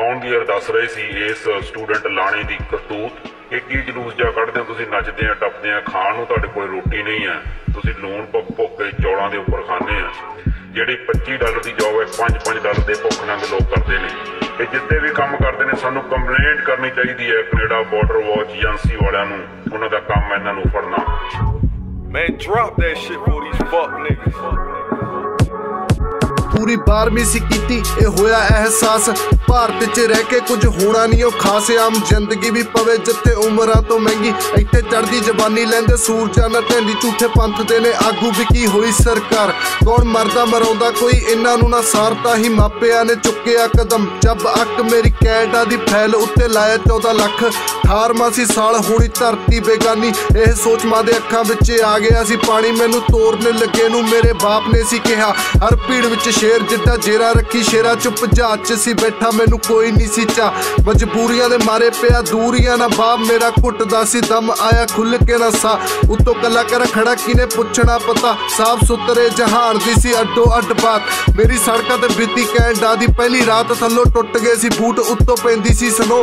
ਆਉਣ ਦੀ ਅਰਦਾਸ ਰਹੇ ਸੀ ਇਸ ਸਟੂਡੈਂਟ ਲਾਣੇ ਦੀ ਕਰਤੂਤ कि की जलूस जा कढ़दे हो तुसीं नचदे आ टपदे आ खाण नूं तुहाडे कोल रोटी नहीं है तुसीं लूण भुख के चौलां दे उपर खांदे आ जिहड़ी $25 की जॉब है $5 दे भुख नंग लोग करते हैं ये जितने भी काम करते हैं सानूं कंप्लेंट करनी चाहिए है कनेडा बॉर्डर वॉच एजेंसी वालियां नूं उन्हां दा काम इन्हां नूं फड़ना। Man, drop that shit for these fuck niggas. पूरी 12वीं सी कीती ए होया एहसास भारत च रह के कुछ होना नहीं ओ खास आम जिंदगी भी पवे जिथे उमरां तो महंगी इत्थे चढ़दी जवानी लैंदे सूरजां ना ढैंदी झूठे पंथ दे ने आगू विकी होई सरकार कौन मरदा मराउंदा कोई इन्हां नूं ना सारता ही मापिया ने चुक्या कदम जब अक मेरी कैडा दी फैल उत्ते लाया 14 लाख 18वां साल होनी धरती बेगानी यह सोच मां दे अखां विच आ गया सी पानी मैनू तोड़ने लगे नूं मेरे बाप ने सी कहा हर भीड़ विच शेर जिद्दा जेरा रखी शेरा चुप जहाज च सी बैठा मैनू कोई नहीं सी चा मजबूरियां दे मारे पिया दूरियां ना बाप मेरा घुटदा सी दम आया खुल के ना सा उत्तों कला कर खड़ा किने पुछना पता साफ सुथरे जहान दी सी अड्डो अड्ड बात मेरी सड़कां ते बीती कैनेडा दी पहली रात थल्लों टुट गए सी बूट उत्तों पैंदी सी सनो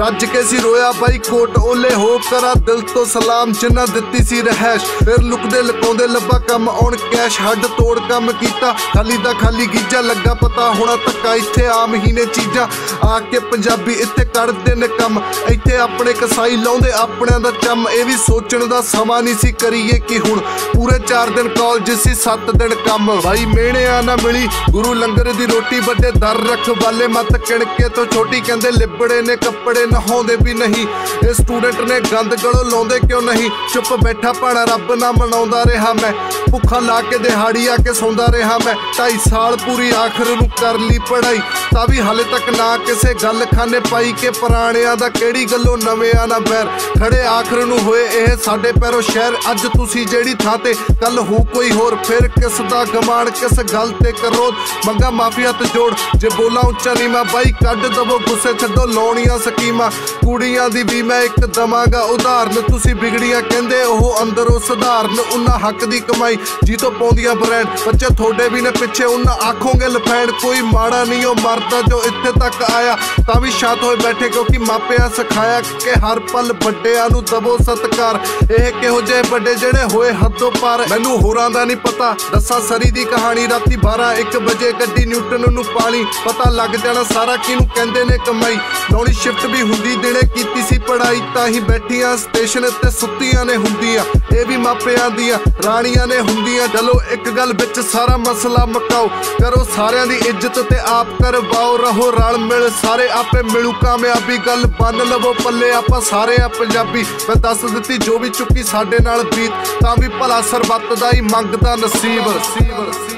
रज के सी रोया बाई कोट ओले हो करा दिल तो सलाम जिन्ना दित्ती सी रहैश फिर लुकदे लुकाउंदे लब्बा कम आउण कैश हड तोड़ कम कीता खाली दा खाली गीजा लगा पता होना धक्का इत्थे आम ही ने चीज़ां आके पंजाबी इत्थे करदे ने कम इत्थे अपने कसाई लाउंदे अपणियां दा चम ये भी सोचण दा समा नहीं सी करिए कि हुण पूरे 4 दिन कॉलेज सी 7 दिन कम भाई मेहणिया ना मिली गुरु लंगर दी रोटी बड़े दर रख वाले मत किणके तो छोटी कहंदे लिबड़े ने कपड़े नहाउंदे भी नहीं ये स्टूडेंट ने गंद गलों लाउंदे क्यों नहीं चुप बैठा भाणा रब ना मनाउंदा रहा मैं भुखा ला के दिहाड़ी आके सौंदा रहा मैं 2.5 साल पूरी आखिर नूं कर ली पढ़ाई तां भी हाले तक ना किसे गल खाने पाई के पुराणियां दा किहड़ी गल्लों नवेआं ना बैर खड़े आखिर नूं होए इह साडे पैरों शहर अज तुसीं जेहड़ी थां ते कल हो कोई होर फिर किस दा गमाण किस गल ते करोध मंगा माफी हत्थ जोड़ जे बोला उच्चा नीमा बाई कढ दवो गुस्से छड्डो लाउणियां स्कीमां कुड़ियां दी भी मैं एक दवांगा उदाहरण तुसीं बिगड़ियां कहंदे ओह अंदरों सधारण उन्हां हक दी कमाई जी तो पाउंदियां ब्रांड बच्चे थोड़े भी ने पिछे उन्हां आखोंगे लफैंड कोई माड़ा नहीं हो मरदा जो इत्थे तक आया तां भी शांत होए बैठे क्योंकि मापिया सिखाया कि हर पल बड्डियां नूं दवो सत्कार इह किहो जे बड़े जेड़े होए हदों पार मैनू होरां दा नहीं पता दस्सां सरी दी कहानी राती 12-1 बजे गड्डी न्यूटन नूं पानी पता लग जाना सारा किनू कहंदे ने कमाई लौणी शिफ्ट भी हुंदी दिने कीती सी पढ़ाई तां ही बैठियां स्टेशन ते सुत्तियां ने हुंदियां ये भी मापियां दियां राणियां ने हुंदियां चलो एक गल विच सारा मसला मकाओ करो सारियां दी इज्जत ते आप करवाओ रहो रल मिल सारे आपे मिलू कामयाबी गल बन लवो पल्ले आपां सारे आ पंजाबी मैं दस दित्ती जो भी चुकी साडे नाल बीत तां भी भला सरबत दा ही मंगदा नसीब।